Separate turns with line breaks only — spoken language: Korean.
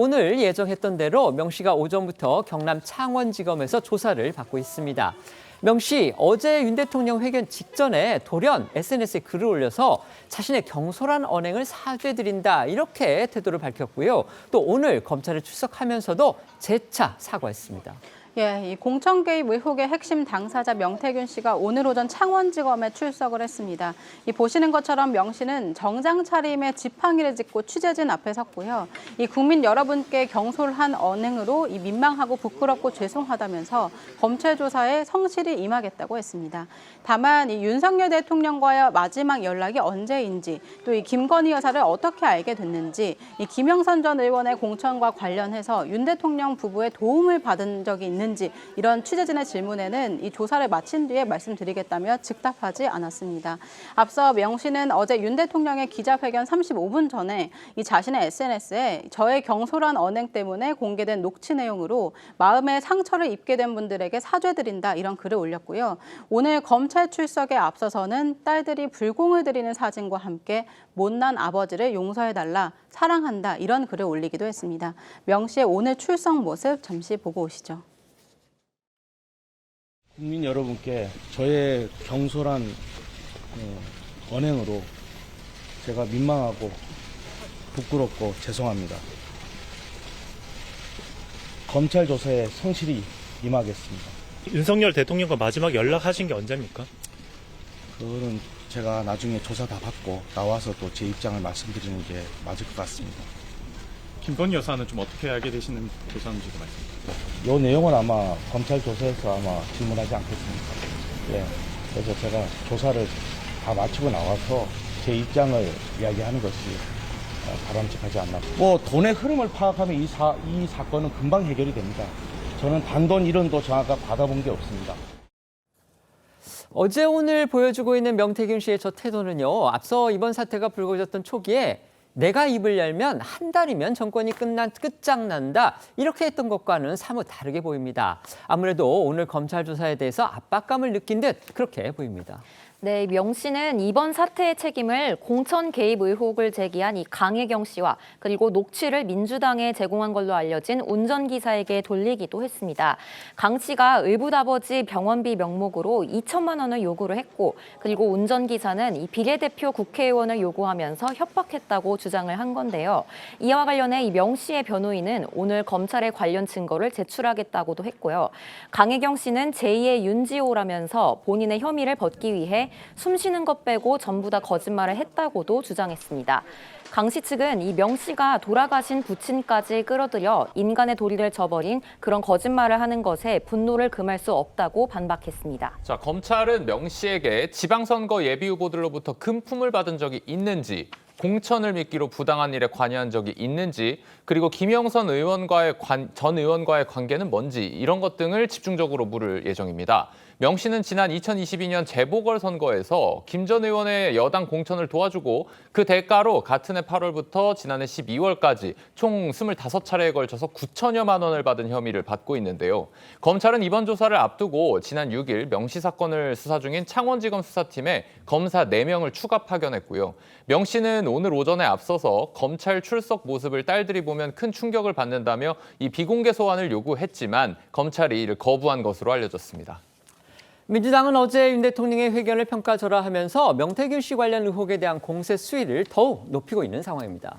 오늘 예정했던 대로 명 씨가 오전부터 경남 창원지검에서 조사를 받고 있습니다. 명 씨, 어제 윤 대통령 회견 직전에 돌연 SNS에 글을 올려서 자신의 경솔한 언행을 사죄드린다 이렇게 태도를 밝혔고요. 또 오늘 검찰에 출석하면서도 재차 사과했습니다.
예, 이 공천 개입 의혹의 핵심 당사자 명태균 씨가 오늘 오전 창원지검에 출석을 했습니다. 이 보시는 것처럼 명 씨는 정장 차림에 지팡이를 짚고 취재진 앞에 섰고요. 이 국민 여러분께 경솔한 언행으로 이 민망하고 부끄럽고 죄송하다면서 검찰 조사에 성실히 임하겠다고 했습니다. 다만 이 윤석열 대통령과의 마지막 연락이 언제인지, 또 이 김건희 여사를 어떻게 알게 됐는지, 이 김영선 전 의원의 공천과 관련해서 윤 대통령 부부의 도움을 받은 적이 있는지 이런 취재진의 질문에는 이 조사를 마친 뒤에 말씀드리겠다며 즉답하지 않았습니다. 앞서 명 씨는 어제 윤 대통령의 기자회견 35분 전에 이 자신의 SNS에 저의 경솔한 언행 때문에 공개된 녹취 내용으로 마음의 상처를 입게 된 분들에게 사죄드린다 이런 글을 올렸고요. 오늘 검찰 출석에 앞서서는 딸들이 불공을 들이는 사진과 함께 못난 아버지를 용서해달라, 사랑한다 이런 글을 올리기도 했습니다. 명 씨의 오늘 출석 모습 잠시 보고 오시죠.
국민 여러분께 저의 경솔한 언행으로 제가 민망하고 부끄럽고 죄송합니다. 검찰 조사에 성실히 임하겠습니다.
윤석열 대통령과 마지막 연락하신 게 언제입니까?
그거는 제가 나중에 조사 다 받고 나와서 또 제 입장을 말씀드리는 게 맞을 것 같습니다.
김건희 여사는 좀 어떻게 알게 되시는 조사인지도 말씀드립니다.
이 내용은 아마 검찰 조사에서 아마 질문하지 않겠습니까? 예. 그래서 제가 조사를 다 마치고 나와서 제 입장을 이야기하는 것이 바람직하지 않나. 뭐 돈의 흐름을 파악하면 이 사건은 금방 해결이 됩니다. 저는 단돈 1원도 정확하게 받아본 게 없습니다.
어제 오늘 보여주고 있는 명태균 씨의 저 태도는요. 앞서 이번 사태가 불거졌던 초기에 내가 입을 열면 한 달이면 정권이 끝장난다 이렇게 했던 것과는 사뭇 다르게 보입니다. 아무래도 오늘 검찰 조사에 대해서 압박감을 느낀 듯 그렇게 보입니다.
네, 명 씨는 이번 사태의 책임을 공천 개입 의혹을 제기한 이 강혜경 씨와 그리고 녹취를 민주당에 제공한 걸로 알려진 운전기사에게 돌리기도 했습니다. 강 씨가 의붓아버지 병원비 명목으로 2천만 원을 요구를 했고 그리고 운전기사는 이 비례대표 국회의원을 요구하면서 협박했다고 주장을 한 건데요. 이와 관련해 이 명 씨의 변호인은 오늘 검찰에 관련 증거를 제출하겠다고도 했고요. 강혜경 씨는 제2의 윤지호라면서 본인의 혐의를 벗기 위해 숨 쉬는 것 빼고 전부 다 거짓말을 했다고도 주장했습니다. 강 씨 측은 이 명 씨가 돌아가신 부친까지 끌어들여 인간의 도리를 저버린 그런 거짓말을 하는 것에 분노를 금할 수 없다고 반박했습니다.
자, 검찰은 명 씨에게 지방선거 예비후보들로부터 금품을 받은 적이 있는지, 공천을 미끼로 부당한 일에 관여한 적이 있는지, 그리고 김영선 전 의원과의 관계는 뭔지 이런 것 등을 집중적으로 물을 예정입니다. 명 씨는 지난 2022년 재보궐선거에서 김 전 의원의 여당 공천을 도와주고 그 대가로 같은 해 8월부터 지난해 12월까지 총 25차례에 걸쳐서 9천여만 원을 받은 혐의를 받고 있는데요. 검찰은 이번 조사를 앞두고 지난 6일 명 씨 사건을 수사 중인 창원지검 수사팀에 검사 4명을 추가 파견했고요. 명 씨는 오늘 오전에 앞서서 검찰 출석 모습을 딸들이 보면 큰 충격을 받는다며 이 비공개 소환을 요구했지만 검찰이 이를 거부한 것으로 알려졌습니다.
민주당은 어제 윤 대통령의 회견을 평가절하하면서 명태균 씨 관련 의혹에 대한 공세 수위를 더욱 높이고 있는 상황입니다.